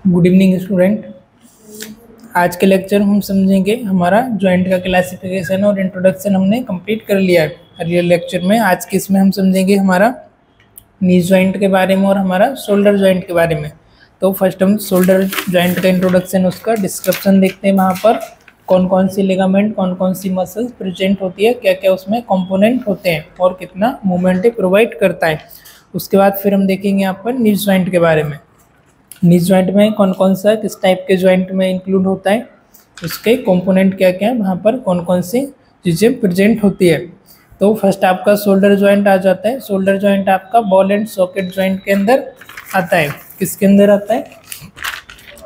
Good evening student. आज के lecture हम समझेंगे हमारा जॉइंट का क्लासिफिकेशन और इंट्रोडक्शन हमने कंप्लीट कर लिया है अर्लियर लेक्चर में। आज के इसमें हम समझेंगे हमारा नी जॉइंट के बारे में और हमारा शोल्डर जॉइंट के बारे में। तो फर्स्ट हम शोल्डर जॉइंट का इंट्रोडक्शन, उसका डिस्क्रिप्शन देखते हैं। वहाँ पर कौन कौन सी लिगामेंट, कौन कौन सी मसल्स प्रेजेंट होती है, क्या क्या उसमें कंपोनेंट होते हैं और कितना मूवमेंट प्रोवाइड करता है। उसके बाद फिर हम देखेंगे यहाँ पर नी जॉइंट के बारे में। नी जॉइंट में कौन कौन सा किस टाइप के जॉइंट में इंक्लूड होता है, उसके कंपोनेंट क्या क्या है, वहाँ पर कौन कौन सी चीज़ें प्रेजेंट होती है। तो फर्स्ट आपका शोल्डर जॉइंट आ जाता है। शोल्डर जॉइंट आपका बॉल एंड सॉकेट जॉइंट के अंदर आता है। किसके अंदर आता है?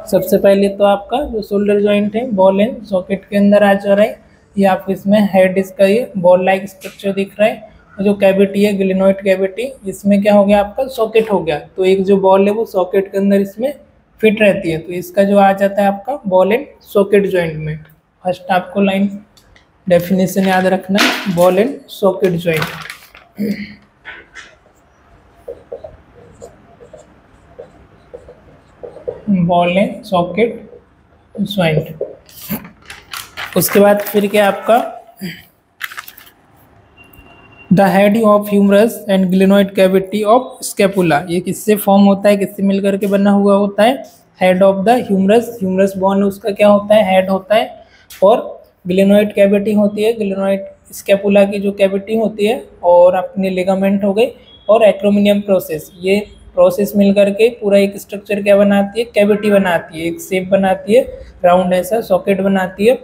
सबसे पहले तो आपका जो शोल्डर जॉइंट है बॉल एंड सॉकेट के अंदर आ जा रहा है। ये आपको इसमें हेड इसका ये बॉल लाइक स्ट्रक्चर दिख रहा है। जो कैविटी है ग्लिनोइड कैविटी, इसमें क्या हो गया आपका सॉकेट हो गया। तो एक जो बॉल है वो सॉकेट के अंदर इसमें फिट रहती है। तो इसका जो आ जाता है आपका बॉल एंड सॉकेट जॉइंट में। फर्स्ट आपको लाइन डेफिनेशन याद रखना है, ball and socket joint. Ball and socket joint. उसके बाद फिर क्या आपका the head of humerus and glenoid cavity of scapula. ये किससे फॉर्म होता है, किससे मिलकर के बना हुआ होता है? Head of the humerus, humerus bone उसका क्या होता है? हेड होता है। और ग्लिनोइड कैविटी होती है, ग्लिनोइड स्कैपुला की जो कैविटी होती है, और अपने लिगामेंट हो गई और एक्रोमिनियम प्रोसेस। ये प्रोसेस मिलकर के पूरा एक स्ट्रक्चर क्या बनाती है? कैविटी बनाती है, एक शेप बनाती है, राउंड ऐसा सॉकेट बनाती है।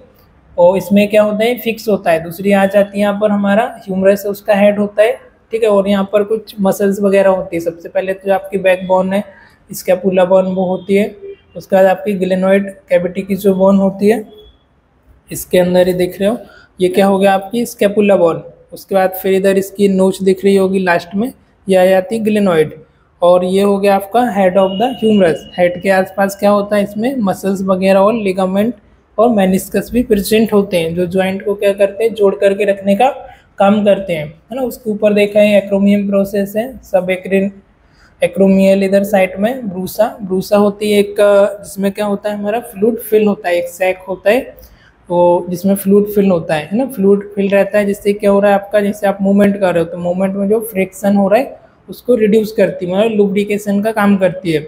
और इसमें क्या होता है? फिक्स होता है। दूसरी आ जाती है यहाँ पर हमारा ह्यूमरस, उसका हेड होता है, ठीक है। और यहाँ पर कुछ मसल्स वगैरह होती है। सबसे पहले तो आपकी बैक बोन है, स्कैपुला बोन वो होती है। उसके बाद आपकी ग्लिनोइड कैविटी की जो बोन होती है, इसके अंदर ही दिख रहे हो, ये क्या हो गया आपकी स्कैपुला बोन। उसके बाद फिर इधर इसकी नोच दिख रही होगी लास्ट में, ये आ जाती है ग्लिनोइड। और ये हो गया आपका head of the humerus. Head के आसपास क्या होता है? इसमें मसल्स वगैरह और लिगामेंट और मेनिस्कस भी प्रेजेंट होते हैं, जो जॉइंट को क्या करते हैं? जोड़ करके रखने का काम करते हैं, है ना। उसके ऊपर देखा है एक्रोमियम प्रोसेस है, सब एक्रोमियल इधर साइड में ब्रूसा, ब्रूसा होती है एक, जिसमें क्या होता है हमारा फ्लूइड फिल होता है, एक सैक होता है वो जिसमें फ्लूइड फिल होता है ना। फ्लूइड फिल रहता है, जिससे क्या हो रहा है आपका, जैसे आप मूवमेंट कर रहे हो तो मूवमेंट में जो फ्रिक्शन हो रहा है उसको रिड्यूस करती है, मतलब लुब्रिकेशन का काम करती है।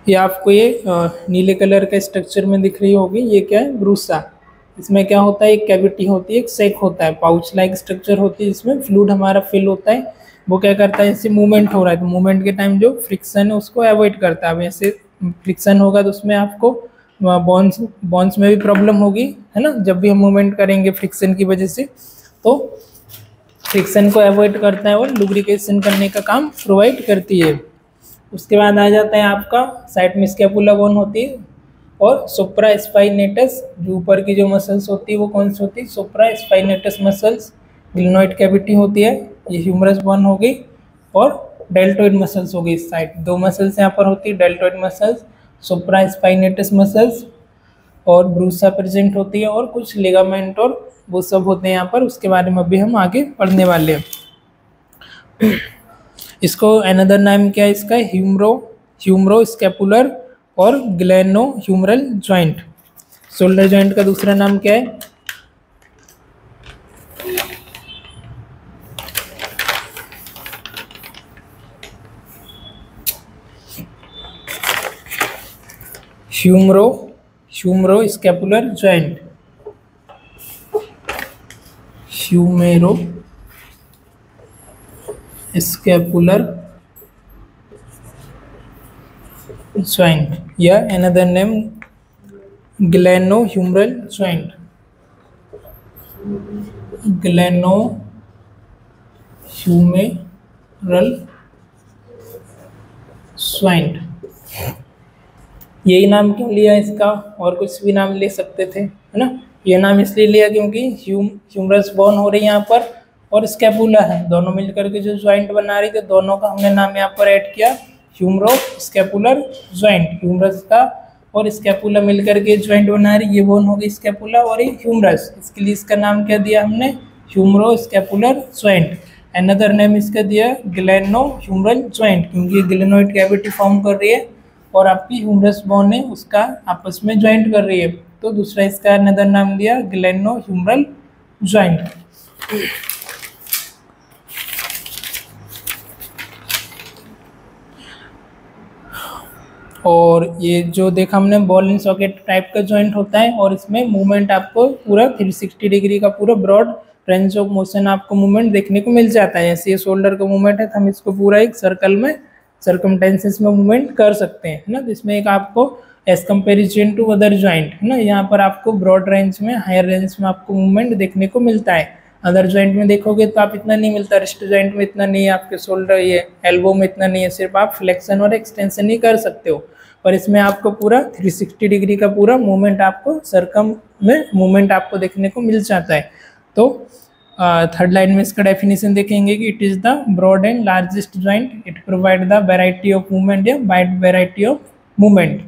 ये आपको ये नीले कलर के स्ट्रक्चर में दिख रही होगी, ये क्या है? ब्रूसा। इसमें क्या होता है? एक कैविटी होती है, एक सैक होता है, पाउच लाइक स्ट्रक्चर होती है, जिसमें फ्लूइड हमारा फिल होता है। वो क्या करता है? जैसे मूवमेंट हो रहा है तो मूवमेंट के टाइम जो फ्रिक्शन है उसको अवॉइड करता है। वैसे फ्रिक्शन होगा तो उसमें आपको बॉन्स में भी प्रॉब्लम होगी, है ना। जब भी हम मूवमेंट करेंगे फ्रिक्शन की वजह से, तो फ्रिक्शन को अवॉइड करता है और लुब्रिकेशन करने का काम प्रोवाइड करती है। उसके बाद आ जाता है आपका साइड में स्कैपुला बोन होती है और सुप्रा स्पाइनेटस, जो ऊपर की जो मसल्स होती है वो कौन सी होती है? सुप्रा स्पाइनेटस मसल्स। ग्लिनोइड कैविटी होती है, ये ह्यूमरस बोन हो गई, और डेल्टोइड मसल्स हो गई इस साइड। दो मसल्स यहाँ पर होती है, डेल्टोइड मसल्स, सुप्रा स्पाइनेटस मसल्स, और ब्रूसा प्रेजेंट होती है, और कुछ लिगामेंट और वो सब होते हैं यहाँ पर। उसके बारे में अभी हम आगे पढ़ने वाले हैं। इसको अनदर नाम क्या है इसका? ह्यूमरो स्कैपुलर और gleno humeral joint. Shoulder joint का दूसरा नाम क्या है? Humero scapular joint. Humero scapular joint या another name gleno humeral joint. Gleno humeral joint. यही नाम क्यों लिया इसका? और कुछ भी नाम ले सकते थे, है ना। ये नाम इसलिए लिया क्योंकि ह्यूमरस बोन हो रही है यहाँ पर और स्कैपुला है, दोनों मिलकर के जो जॉइंट बना रही थी, दोनों का हमने नाम यहाँ पर ऐड किया ह्यूमरो स्कैपुलर जॉइंट। ह्यूमरस का और स्कैपुला मिलकर के जॉइंट बना रही, ये बोन हो गई स्कैपुला और ये ह्यूमरस, इसके लिए इसका नाम क्या दिया हमने? ह्यूमरो स्कैपुलर जॉइंट। अनदर नेम इसका दिया ग्लेनो ह्यूमरल ज्वाइंट, क्योंकि ग्लेनोइड कैविटी फॉर्म कर रही है और आपकी ह्यूमरस बोन है उसका आपस में ज्वाइंट कर रही है, तो दूसरा इसका अनदर नाम दिया ग्लेनो ह्यूमरल ज्वाइंट। और ये जो देखा हमने बॉल एंड सॉकेट टाइप का जॉइंट होता है, और इसमें मूवमेंट आपको पूरा 360 डिग्री का पूरा ब्रॉड रेंज ऑफ मोशन आपको मूवमेंट देखने को मिल जाता है। जैसे ये शोल्डर का मूवमेंट है तो हम इसको पूरा एक सर्कल में सर्कमटेंसेस में मूवमेंट कर सकते हैं, है ना। तो इसमें एक आपको as comparison to other joint, है ना, यहाँ पर आपको ब्रॉड रेंज में हायर रेंज में आपको मूवमेंट देखने को मिलता है। अदर जॉइंट में देखोगे तो आप इतना नहीं मिलता, रिस्ट जॉइंट में इतना नहीं है, आपके शोल्डर ये एल्बो में इतना नहीं है, सिर्फ आप फ्लेक्शन और एक्सटेंशन ही कर सकते हो। पर इसमें आपको पूरा 360 डिग्री का पूरा मूवमेंट आपको सर्कम में मूवमेंट आपको देखने को मिल जाता है। तो थर्ड लाइन में इसका डेफिनेशन देखेंगे कि it is the broad and largest joint, it provide the variety of movement या वाइड वैरायटी ऑफ मूवमेंट।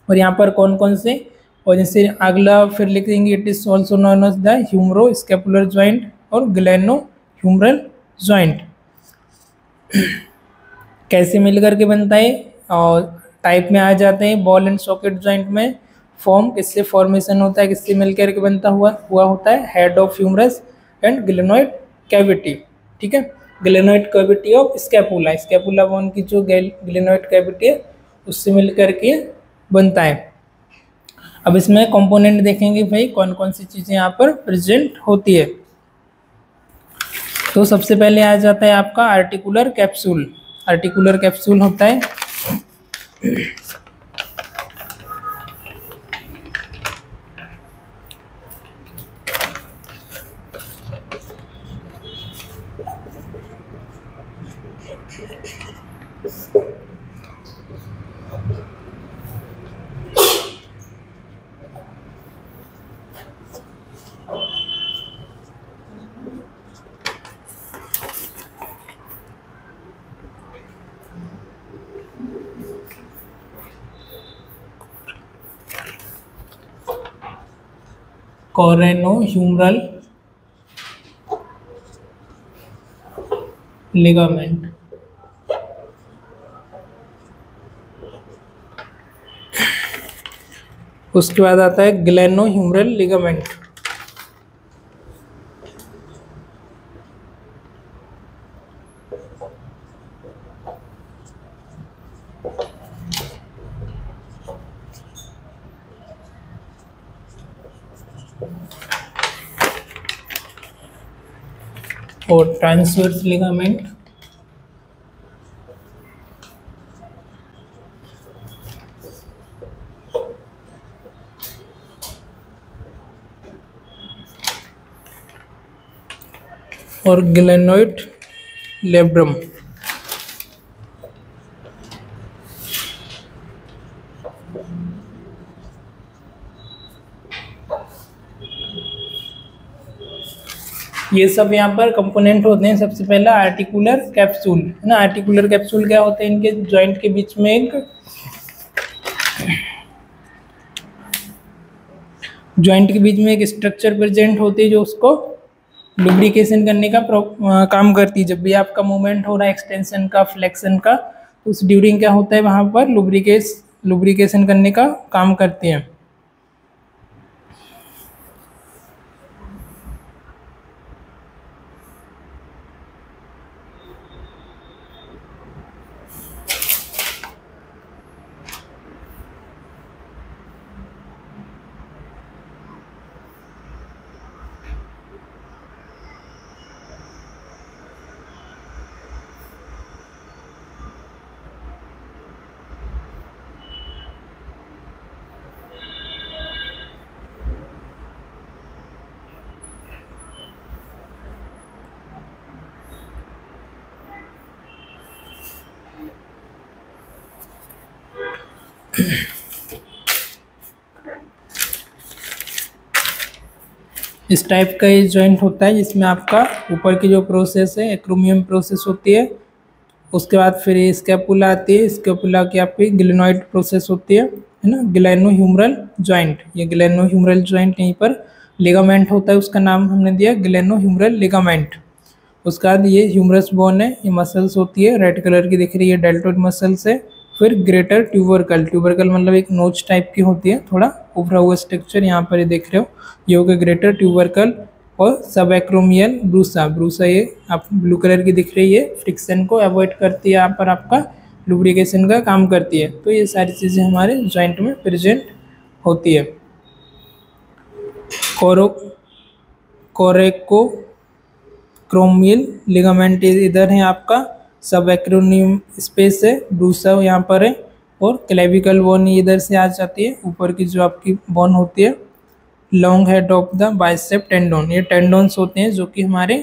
और यहाँ पर कौन कौन से, और जैसे अगला फिर लिखेंगे it is also known as the humero scapular joint और ग्लेनो ह्यूमरल ज्वाइंट। कैसे मिलकर के बनता है, और टाइप में आ जाते हैं। बॉल एंड सॉकेट ज्वाइंट में फॉर्म किससे फॉर्मेशन होता है, किससे मिलकर के बनता हुआ होता है, head of humerus and glenoid cavity, ठीक है। Glenoid cavity of scapula, scapula bone की जो ग्लेनोइड कैविटी है उससे मिलकर के बनता है। अब इसमें कंपोनेंट देखेंगे भाई कौन कौन सी चीज़ें यहाँ पर प्रेजेंट होती है। तो सबसे पहले आ जाता है आपका आर्टिकुलर कैप्सूल। आर्टिकुलर कैप्सूल होता है कोरेनो-ह्यूमरल लिगामेंट। उसके बाद आता है ग्लेनो-ह्यूमरल लिगामेंट। और ट्रांसवर्स लिगामेंट। और ग्लेनोइड लेब्रम। ये सब यहाँ पर कंपोनेंट होते हैं। सबसे पहला आर्टिकुलर कैप्सूल, है ना। आर्टिकुलर कैप्सूल क्या होते हैं, इनके जॉइंट के बीच में एक स्ट्रक्चर प्रेजेंट होती है जो उसको लुब्रिकेशन करने का काम करती है। जब भी आपका मूवमेंट हो रहा है एक्सटेंशन का, फ्लेक्शन का, तो उस ड्यूरिंग क्या होता है वहाँ पर लुब्रिकेशन करने का काम करते हैं। इस टाइप का ये जॉइंट होता है जिसमें आपका ऊपर की जो प्रोसेस है एक्रोमियम प्रोसेस होती है, उसके बाद फिर ये स्कैपुला आती है, स्कैपुला की आपकी ग्लेनोइड प्रोसेस होती है ना। ग्लेनो ह्यूमरल जॉइंट, ये ग्लेनो ह्यूमरल जॉइंट यहीं पर लिगामेंट होता है, उसका नाम हमने दिया ग्लेनो ह्यूमरल लिगामेंट। उसके बाद ये ह्यूमरस बोन है, ये मसल्स होती है, रेड कलर की दिख रही है, डेल्टोइड मसल्स है। फिर ग्रेटर ट्यूबरकल, ट्यूबरकल मतलब एक नोच टाइप की होती है, थोड़ा उभरा हुआ स्ट्रक्चर, यहाँ पर ये देख रहे हो, ये हो गया ग्रेटर ट्यूबरकल। और सब एक्रोमियल ब्रूसा, ब्रूसा ये आप ब्लू कलर की दिख रही है, फ्रिक्शन को अवॉइड करती है, यहाँ पर आपका लुब्रिकेशन का काम करती है। तो ये सारी चीज़ें हमारे जॉइंट में प्रेजेंट होती है। कोरेको क्रोमियल लिगामेंट इधर है आपका, सब एक्रोनियम स्पेस है, ब्रूसा यहाँ पर है, और क्लेविकल बोन इधर से आ जाती है, ऊपर की जो आपकी बोन होती है। Long head of the bicep tendon, ये टेंडोन्स होते हैं जो कि हमारे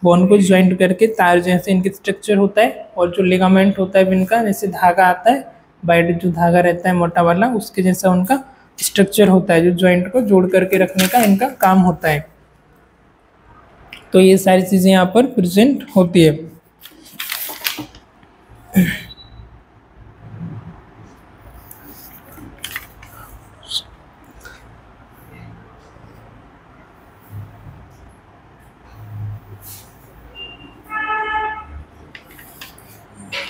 बोन को ज्वाइंट करके तार जैसे इनके स्ट्रक्चर होता है। और जो लिगामेंट होता है इनका, जैसे धागा आता है, वाइड जो धागा रहता है मोटा वाला, उसके जैसा उनका स्ट्रक्चर होता है, जो ज्वाइंट को जोड़ करके रखने का इनका काम होता है। तो ये सारी चीज़ें यहाँ पर प्रेजेंट होती है।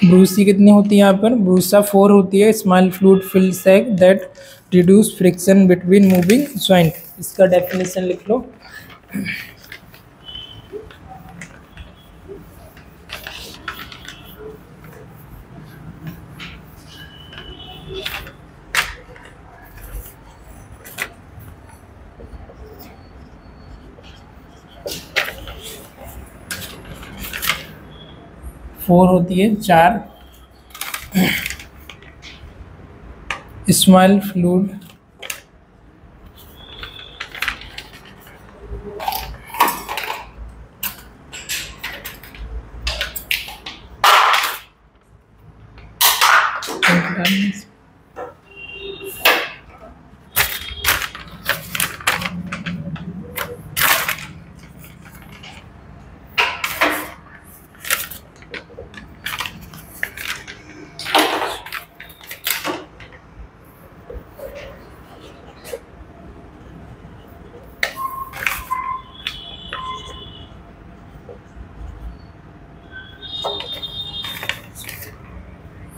ब्रूसी कितनी होती है यहाँ पर? ब्रूसा 4 होती है, small fluid filled sac that reduce friction between moving joint. इसका डेफिनेशन लिख लो। फोर होती है, 4 small fluid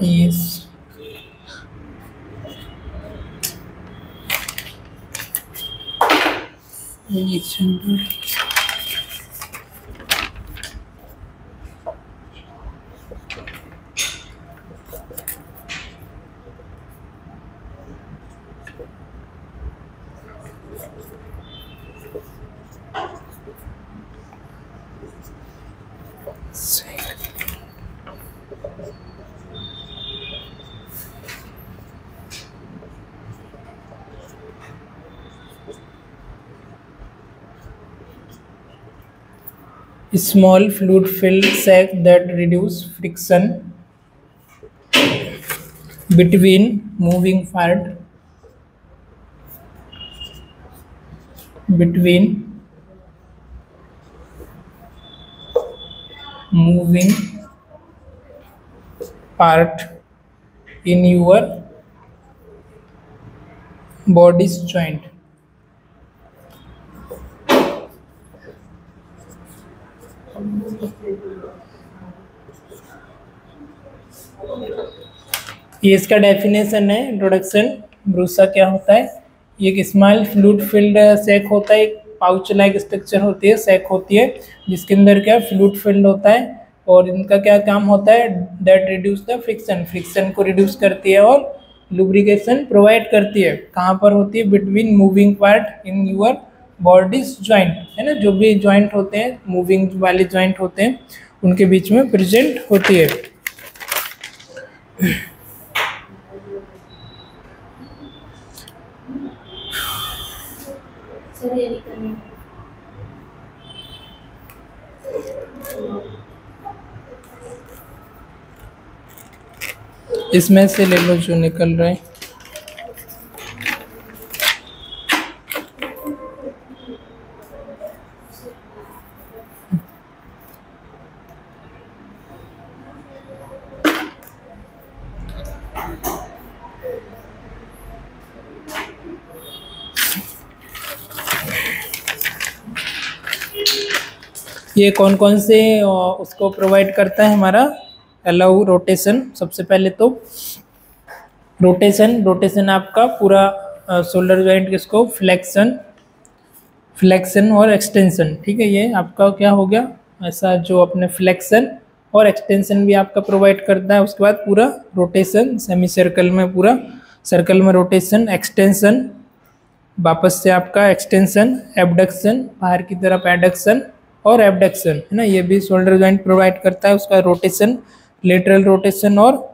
yes small fluid filled sac that reduce friction between moving part in your body's joint। ये इसका डेफिनेशन है, इंट्रोडक्शन। ब्रूसा क्या होता है? ये एक स्मॉल फ्लूइड फिल्ड सैक होता है, एक पाउच लाइक स्ट्रक्चर होती है, सैक होती है, जिसके अंदर क्या फ्लूइड फिल्ड होता है, और इनका क्या काम होता है? That reduce the friction, friction को रिड्यूस करती है और लुब्रिकेशन प्रोवाइड करती है। कहाँ पर होती है? Between moving part in your body's joint, है ना, जो भी जॉइंट होते हैं, मूविंग वाले जॉइंट होते हैं, उनके बीच में प्रेजेंट होती है। इसमें से ले लो जो निकल रहा है। ये कौन कौन से उसको प्रोवाइड करता है हमारा अलाउ रोटेशन। सबसे पहले तो रोटेशन आपका पूरा शोल्डर जॉइंट किसको फ्लेक्शन और एक्सटेंशन, ठीक है। ये आपका क्या हो गया ऐसा, जो अपने फ्लेक्शन और एक्सटेंशन भी आपका प्रोवाइड करता है। उसके बाद पूरा रोटेशन सेमी सर्कल में, पूरा सर्कल में रोटेशन, एक्सटेंशन, वापस से आपका एक्सटेंशन, एबडक्शन, बाहर की तरफ एडक्शन और एबडक्शन, है ना, ये भी शोल्डर जॉइंट प्रोवाइड करता है। उसका रोटेशन, लेटरल रोटेशन और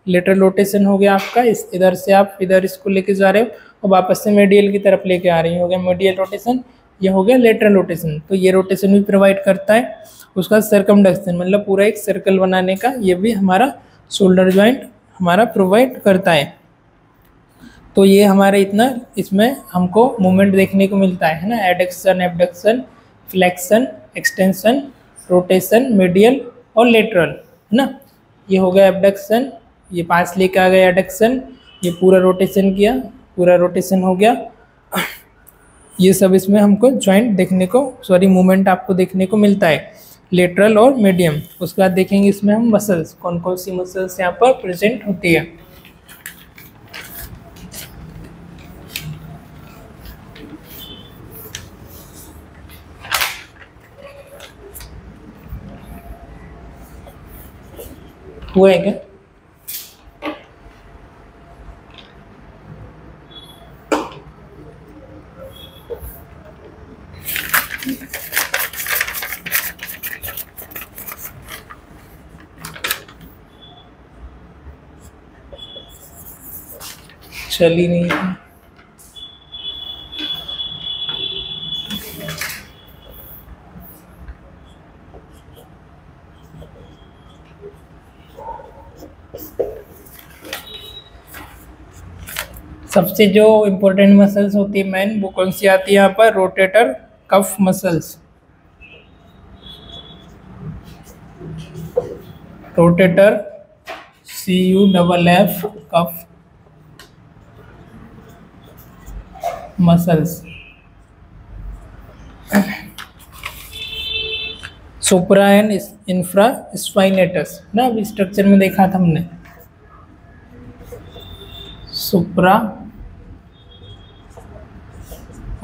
लेटरल रोटेशन हो गया आपका, इस इधर से आप इधर इसको लेके जा रहे हो और वापस से मेडियल की तरफ लेके आ रही हो गया मेडियल रोटेशन। ये हो गया लेटरल रोटेशन, तो ये रोटेशन भी प्रोवाइड करता है। उसका सर्कमडक्शन मतलब पूरा एक सर्कल बनाने का, ये भी हमारा शोल्डर जॉइंट हमारा प्रोवाइड करता है। तो ये हमारा इतना इसमें हमको मूवमेंट देखने को मिलता है ना, adduction, abduction, flexion, extension, rotation, medial और लेटरल, है ना। ये हो गया एबडक्शन, ये पास लेके आ गया एडक्शन, ये पूरा रोटेशन किया, पूरा रोटेशन हो गया। ये सब इसमें हमको जॉइंट देखने को, मूवमेंट आपको देखने को मिलता है, लेटरल और मीडियम। उसके बाद देखेंगे इसमें हम मसल्स, कौन कौन सी मसल्स यहाँ पर प्रेजेंट होती है। हुआ है क्या? चल ही नहीं है। सबसे जो इम्पोर्टेंट मसल्स होती है मेन, वो कौन सी आती है यहाँ पर, rotator cuff muscles. Rotator CUFF cuff muscles. Supra and infra spinatus ना, अभी स्ट्रक्चर में देखा था हमने। सुप्रा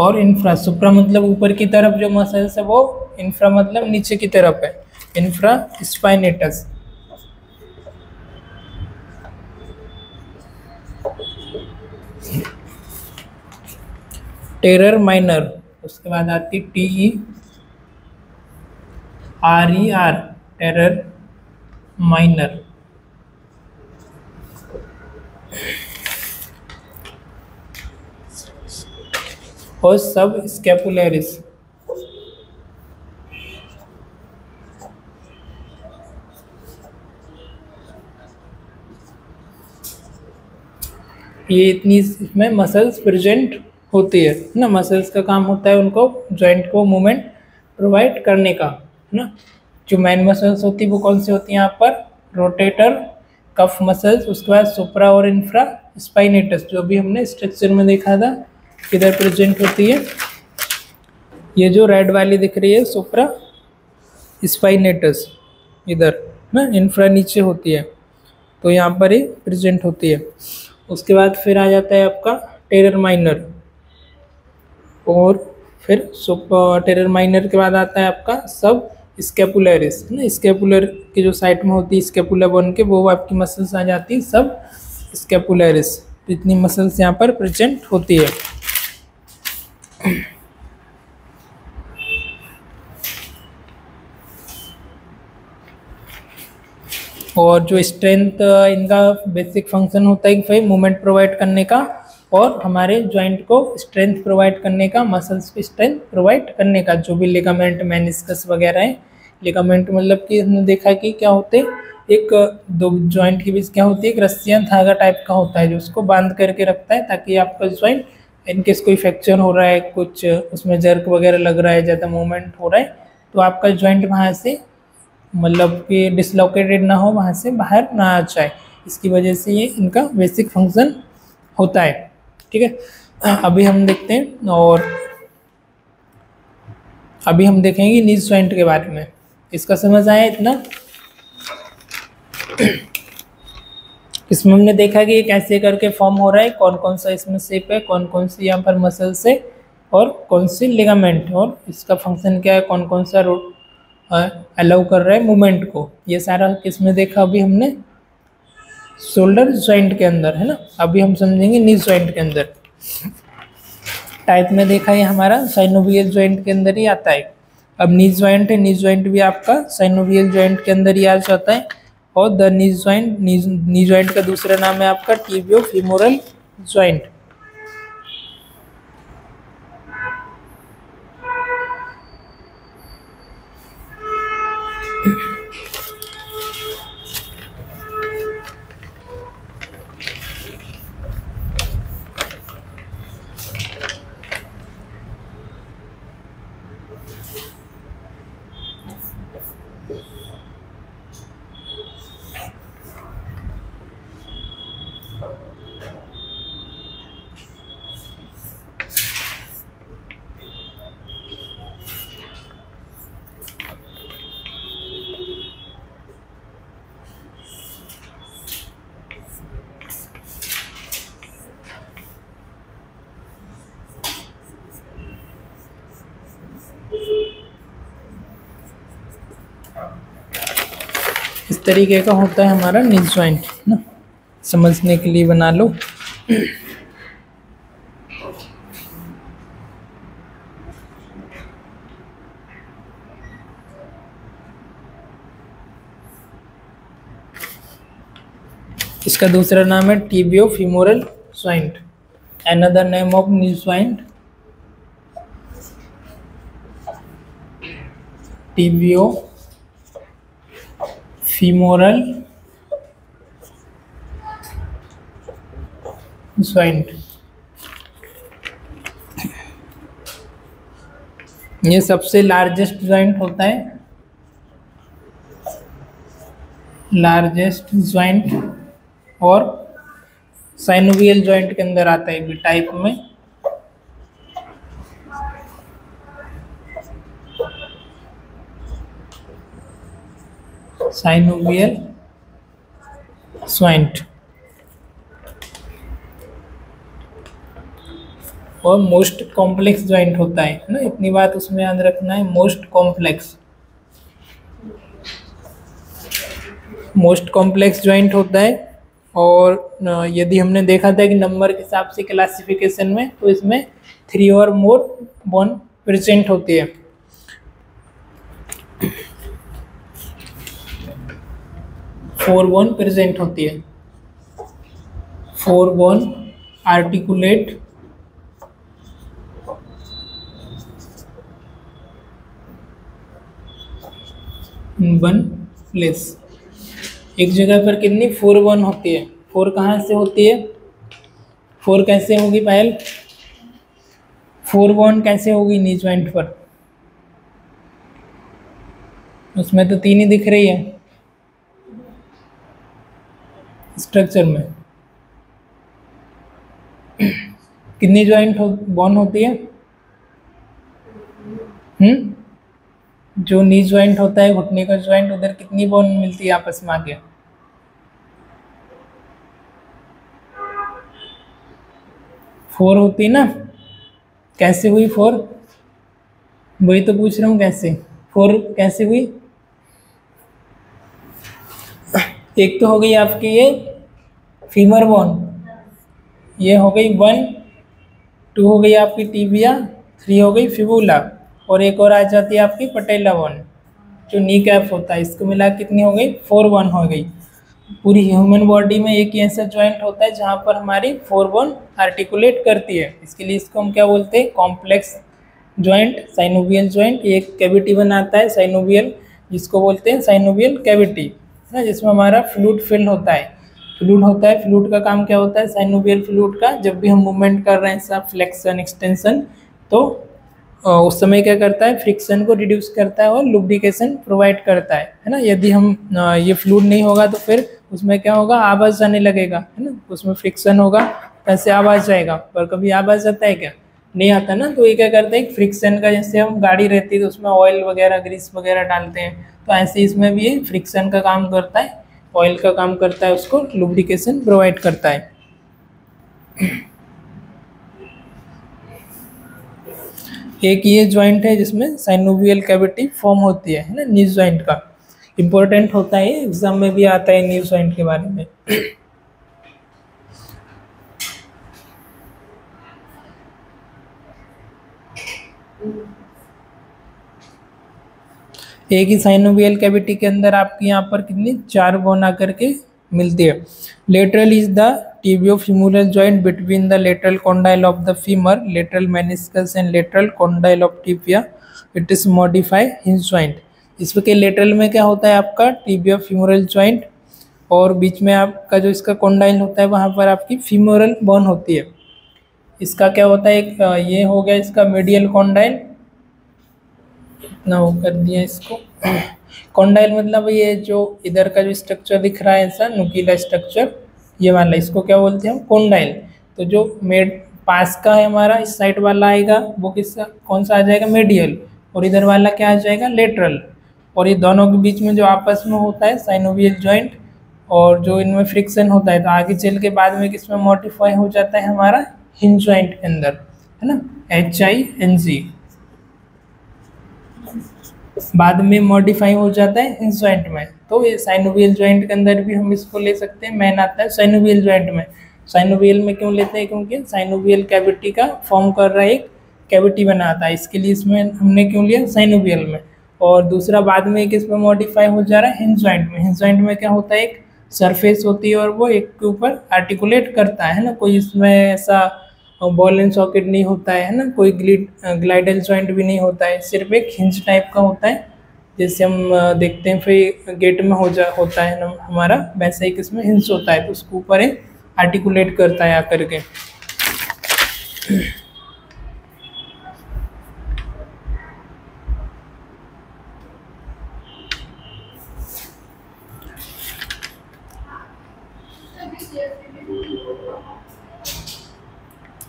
और इंफ्रा, सुप्रा मतलब ऊपर की तरफ जो मसल्स है वो, इंफ्रा मतलब नीचे की तरफ है, इंफ्रा स्पाइनेटस। टेरर माइनर, उसके बाद आती TERER, टेरर माइनर। और सब स्कैपुलरिस, ये इतनी इसमें मसल्स प्रेजेंट होती है ना। मसल्स का काम होता है उनको जॉइंट को मूवमेंट प्रोवाइड करने का, है ना। जो मेन मसल्स होती है वो कौन सी होती है यहाँ पर, रोटेटर कफ मसल्स, उसके बाद सुप्रा और इंफ्रा स्पाइनेटस, जो भी हमने स्ट्रक्चर में देखा था किधर प्रेजेंट होती है। ये जो रेड वाली दिख रही है सुप्रा स्पाइनेटस इधर ना, इंफ्रा नीचे होती है, तो यहाँ पर ही प्रेजेंट होती है। उसके बाद फिर आ जाता है आपका टेरर माइनर, और फिर टेरर माइनर के बाद आता है आपका सब स्कैपुलरिस ना, स्कैपुलर के जो साइड में होती है स्कैपुला बन के, वो आपकी मसल्स आ जाती है सब स्कैपुलरिस। तो इतनी मसल्स यहाँ पर प्रेजेंट होती है। और जो स्ट्रेंथ, इनका बेसिक फंक्शन होता है कि भाई मूवमेंट प्रोवाइड करने का और हमारे जॉइंट को स्ट्रेंथ प्रोवाइड करने का, मसल्स को स्ट्रेंथ प्रोवाइड करने का। जो भी लिगामेंट, मेनिस्कस वगैरह है, लिगामेंट मतलब कि हमने देखा कि क्या होते हैं, एक दो जॉइंट के बीच क्या होती है, एक रस्सियाँ धागा टाइप का होता है जो उसको बांध करके रखता है, ताकि आपका जॉइंट इनकेस कोई फ्रैक्चर हो रहा है, कुछ उसमें जर्क वगैरह लग रहा है, ज़्यादा मूवमेंट हो रहा है, तो आपका जॉइंट वहाँ से मतलब कि डिसलोकेटेड ना हो, वहाँ से बाहर ना आ जाए। इसकी वजह से ये इनका बेसिक फंक्शन होता है, ठीक है। अभी हम देखते हैं और अभी हम देखेंगे नीज जॉइंट के बारे में। इसका समझ आया इतना? इसमें हमने देखा कि ये कैसे करके फॉर्म हो रहा है, कौन कौन सा इसमें शेप है, कौन कौन सी यहाँ पर मसल्स है और कौन सी लिगामेंट, और इसका फंक्शन क्या है, कौन कौन सा अलाउ कर रहा है मूवमेंट को। ये सारा किसमें देखा अभी हमने? शोल्डर जॉइंट के अंदर, है ना। अभी हम समझेंगे नीज जॉइंट के अंदर। टाइप में देखा ये हमारा साइनोवियल जॉइंट के अंदर ही आता है। अब नीज जॉइंट है, नीज जॉइंट भी आपका साइनोवियल जॉइंट के अंदर ही आ जाता है। और the knees joint, knee joint का दूसरा नाम है आपका टिबियो-फेमोरल जॉइंट। इस तरीके का होता है हमारा नीज जॉइंट ना, समझने के लिए बना लो। इसका दूसरा नाम है tibiofemoral joint. Another name of knees joint tibiofemoral joint. ये सबसे लार्जेस्ट जॉइंट होता है, लार्जेस्ट जॉइंट, और साइनोवियल जॉइंट के अंदर आता है बी टाइप में। साइनोवियल जॉइंट और मोस्ट कॉम्प्लेक्स जॉइंट होता है ना, इतनी बात उसमें याद रखना है। मोस्ट कॉम्प्लेक्स जॉइंट होता है। और यदि हमने देखा था कि नंबर के हिसाब से क्लासिफिकेशन में, तो इसमें 3 और मोर बोन प्रेजेंट होती है। फोर बोन प्रेजेंट होती है। 4 bone articulate in one place. एक जगह पर कितनी 4 बोन होती है? 4 कहाँ से होती है? 4 कैसे होगी पायल? 4 बोन कैसे होगी नी जॉइंट पर? उसमें तो 3 ही दिख रही है स्ट्रक्चर में। कितनी जॉइंट बोन होती है? जो नी जॉइंट होता है, घुटने का जॉइंट, उधर कितनी बोन मिलती है आपस में आगे? 4 होती ना। कैसे हुई 4? वही तो पूछ रहा हूँ, कैसे 4 कैसे हुई? एक तो हो गई आपकी ये फीमर बोन, ये हो गई 1, 2 हो गई आपकी टिबिया, 3 हो गई फिबुला, और एक और आ जाती है आपकी पटेला बोन जो नी कैप होता है। इसको मिला कितनी हो गई? 4 बोन हो गई। पूरी ह्यूमन बॉडी में एक ही ऐसा जॉइंट होता है जहाँ पर हमारी 4 बोन आर्टिकुलेट करती है। इसके लिए इसको हम क्या बोलते हैं? Complex joint, synovial joint. एक कैविटी बनाता है साइनोवियल, जिसको बोलते हैं साइनोवियल कैविटी, है ना, जिसमें हमारा फ्लूइड फिल होता है। फ्लूइड होता है, फ्लूइड का काम क्या होता है? साइनोवियल फ्लूइड का जब भी हम मूवमेंट कर रहे हैं, सब फ्लेक्शन एक्सटेंशन, तो उस समय क्या करता है? फ्रिक्शन को रिड्यूस करता है और लुब्रिकेशन प्रोवाइड करता है ना। यदि हम ये फ्लूइड नहीं होगा तो फिर उसमें क्या होगा? आवाज़ आने लगेगा, है ना। उसमें फ्रिक्शन होगा, कैसे आवाज़ जाएगा? पर कभी आवाज़ आता है क्या? नहीं आता ना, तो ये क्या करते हैं, फ्रिक्शन का, जैसे हम गाड़ी रहती है तो उसमें ऑयल वगैरह ग्रीस वगैरह डालते हैं, तो ऐसे इसमें भी ये फ्रिक्शन का काम करता है, ऑयल का काम करता है, उसको लुब्रिकेशन प्रोवाइड करता है। एक ये जॉइंट है जिसमें साइनोवियल कैविटी फॉर्म होती है ना, नी जॉइंट का इंपॉर्टेंट होता है, एग्जाम में भी आता है नी जॉइंट के बारे में। एक ही साइनोवियल कैविटी के अंदर आपकी यहाँ पर कितनी 4 बोन आकर के मिलती है। Lateral is the tibiofemoral joint between the lateral condyle of the femur, lateral meniscus and lateral condyle of tibia. It is modify hinge joint. इसके लेटरल में क्या होता है आपका टिबियो-फेमोरल जॉइंट, और बीच में आपका जो इसका कॉन्डाइल होता है वहाँ पर आपकी फीमोरल बोन होती है। इसका क्या होता है, एक ये हो गया इसका मीडियल कॉन्डाइल, इतना वो कर दिया इसको। कॉन्डाइल मतलब ये जो इधर का जो स्ट्रक्चर दिख रहा है ऐसा नुकीला स्ट्रक्चर, ये वाला, इसको क्या बोलते हैं हम, कॉन्डाइल। तो जो मेड पास का है हमारा, इस साइड वाला आएगा वो किसका, कौन सा आ जाएगा, मीडियल, और इधर वाला क्या आ जाएगा, लेटरल। और ये दोनों के बीच में जो आपस में होता है साइनोवियल जॉइंट, और जो इनमें फ्रिक्शन होता है, तो आगे चल के बाद में किसमें मॉडिफाई हो जाता है हमारा, हिंज जॉइंट के अंदर, है ना, HING, बाद में मॉडिफाई हो जाता है हिंज जॉइंट में। तो ये साइनोवियल जॉइंट के अंदर भी हम इसको ले सकते हैं, मैन आता है साइनोवियल जॉइंट में। साइनोवियल में क्यों लेते हैं, क्योंकि साइनोवियल कैविटी का फॉर्म कर रहा है, एक कैविटी बनाता है, इसके लिए इसमें हमने क्यों लिया साइनोवियल में। और दूसरा बाद में एक इसमें मॉडिफाई हो जा रहा है हिंज जॉइंट में। हिंज जॉइंट में क्या होता है, एक सरफेस होती है और वो एक के ऊपर आर्टिकुलेट करता है ना, कोई इसमें ऐसा बॉल एंड सॉकेट नहीं होता है ना, कोई ग्लाइडल जॉइंट भी नहीं होता है, सिर्फ एक हिंज टाइप का होता है, जैसे हम देखते हैं फिर गेट में होता है ना हमारा, वैसे एक इसमें हिंज होता है, तो उसके ऊपर एक आर्टिकुलेट करता है आकर के।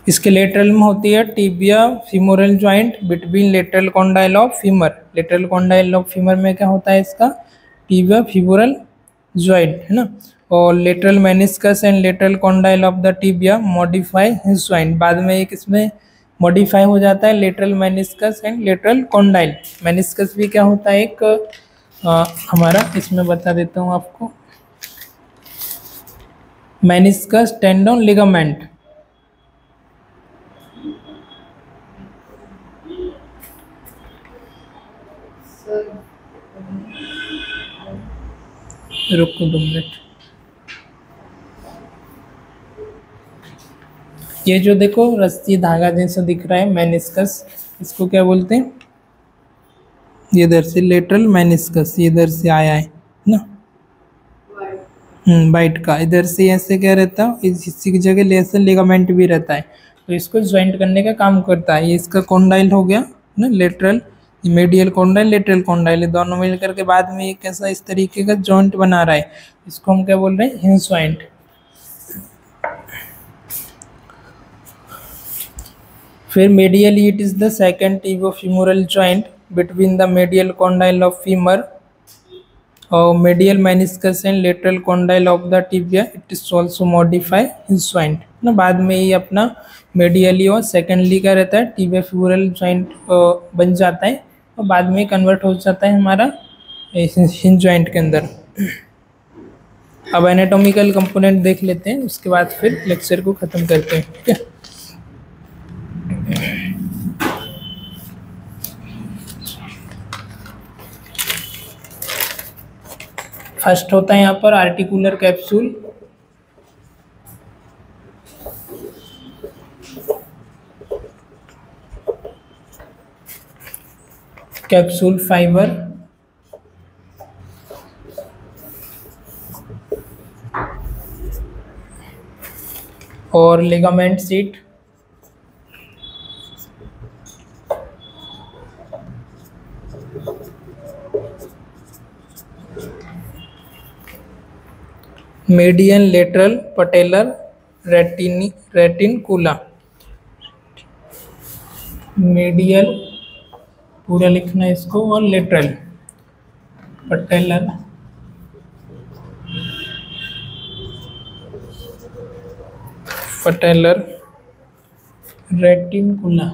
इसके लेटरल में होती है tibia femoral joint between lateral condyle of femur. Lateral condyle of femur में क्या होता है इसका, टिबिया फीमोरल जॉइंट, है ना। और lateral meniscus and lateral condyle of the tibia modify hinge joint. बाद में एक इसमें मॉडिफाई हो जाता है lateral meniscus and lateral condyle. Meniscus भी क्या होता है, एक हमारा इसमें बता देता हूँ आपको, मेनिस्कस टेंडन लिगामेंट। रुको 2 मिनट, ये जो देखो रस्सी धागा जैसा दिख रहा है मेनिस्कस, इसको क्या बोलते हैं, ये इधर से लेटरल मेनिस्कस, ये इधर से आया है ना, वाइट का, इधर से ऐसे क्या रहता है, इसी की जगह लेसर लिगामेंट भी रहता है, तो इसको ज्वाइंट करने का काम करता है। ये इसका कॉन्डाइल हो गया ना, lateral medial condyle, lateral condyle, ये दोनों मिलकर के बाद में एक ऐसा इस तरीके का जॉइंट बना रहा है, इसको हम क्या बोल रहे हैं, हिंज जॉइंट। फिर medially it is the second tibiofemoral joint between the medial condyle of femur और medial meniscus and lateral condyle of the tibia. It is also modify hinge joint ना। बाद में ये अपना मेडियली और सेकेंडली का रहता है टिबियो-फेमोरल जॉइंट बन जाता है, और बाद में कन्वर्ट हो जाता है हमारा हिंज जॉइंट के अंदर। अब एनाटॉमिकल कंपोनेंट देख लेते हैं, उसके बाद फिर लेक्चर को ख़त्म करते हैं, ठीक है। फर्स्ट होता है यहाँ पर आर्टिकुलर कैप्सूल, कैप्सूल फाइबर, और ligament seat, median lateral patellar retinacula. Medial पूरा लिखना है इसको, और lateral patellar patellar retinacula.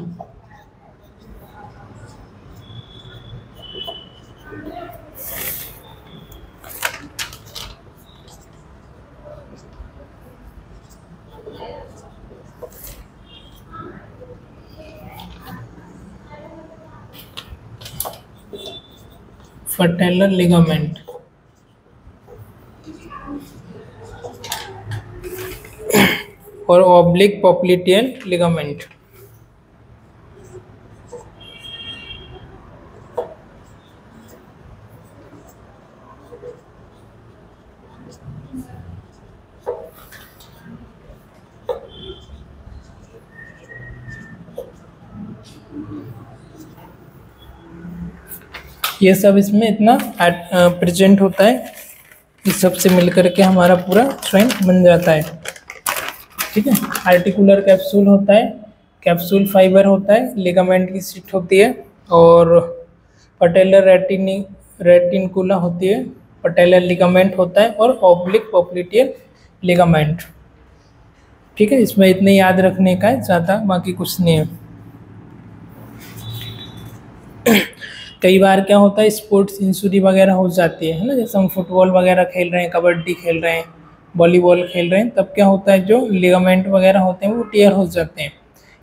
Patellar ligament और ऑब्लिक पॉप्लिटियन लिगामेंट। ये सब इसमें इतना प्रेजेंट होता है, इस सब से मिलकर के हमारा पूरा जॉइंट बन जाता है। ठीक है, आर्टिकुलर कैप्सूल होता है, कैप्सूल फाइबर होता है, लिगामेंट की शीट होती है, और पटेलर रेटिकुला होती है, पटेलर लिगामेंट होता है, और ऑब्लिक पॉप्लिटियन लिगामेंट। ठीक है, इसमें इतने याद रखने का है, ज़्यादा बाकी कुछ नहीं है। कई बार क्या होता है, स्पोर्ट्स इंजरी वगैरह हो जाती है ना, जैसे हम फुटबॉल वगैरह खेल रहे हैं, कबड्डी खेल रहे हैं, वॉलीबॉल खेल रहे हैं, तब क्या होता है जो लिगामेंट वगैरह होते हैं वो टेयर हो जाते हैं।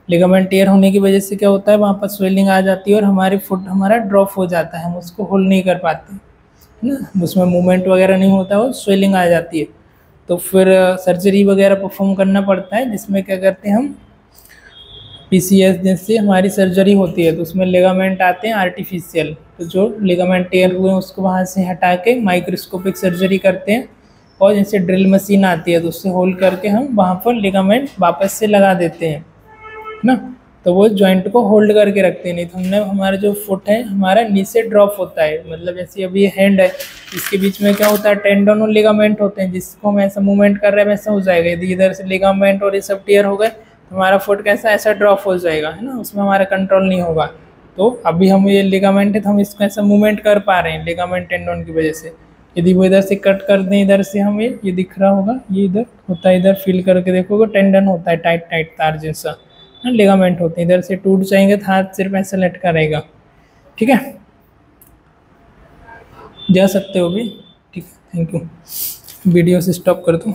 लिगामेंट टेयर होने की वजह से क्या होता है, वहाँ पर स्वेलिंग आ जाती है और हमारी फुट हमारा ड्रॉप हो जाता है, हम उसको होल्ड नहीं कर पाते है ना, उसमें मूवमेंट वगैरह नहीं होता है और स्वेलिंग आ जाती है। तो फिर सर्जरी वगैरह परफॉर्म करना पड़ता है, जिसमें क्या करते हैं हम PCS जैसे हमारी सर्जरी होती है, तो उसमें लिगामेंट आते हैं आर्टिफिशियल, तो जो लिगामेंट टेयर हुए हैं उसको वहाँ से हटा के माइक्रोस्कोपिक सर्जरी करते हैं, और जैसे ड्रिल मशीन आती है तो उससे होल्ड करके हम वहाँ पर लिगामेंट वापस से लगा देते हैं ना, तो वो जॉइंट को होल्ड करके रखते हैं। नहीं तो हमने हमारा जो फुट है हमारा नीचे ड्रॉप होता है, मतलब जैसे अभी ये हैंड है, इसके बीच में क्या होता है, टेंडन और लिगामेंट होते हैं, जिसको हम ऐसा मूवमेंट कर रहे हैं वैसा हो जाएगा। यदि इधर से लिगामेंट और ये सब टेयर हो गए तो हमारा फुट कैसा ऐसा ड्रॉप हो जाएगा, है ना, उसमें हमारा कंट्रोल नहीं होगा। तो अभी हम ये लिगामेंट है तो हम इसको ऐसा मूवमेंट कर पा रहे हैं लिगामेंट टेंडन की वजह से। यदि वो इधर से कट कर दें, इधर से हम ये दिख रहा होगा, ये इधर होता है, इधर फील करके देखोगे टेंडन होता है, टाइट टाइट तार जैसा लिगामेंट होते हैं, इधर से टूट जाएंगे तो हाथ सिर्फ ऐसा लटका रहेगा। ठीक है, जा सकते हो भी। ठीक है, थैंक यू, वीडियो से स्टॉप कर दूँ।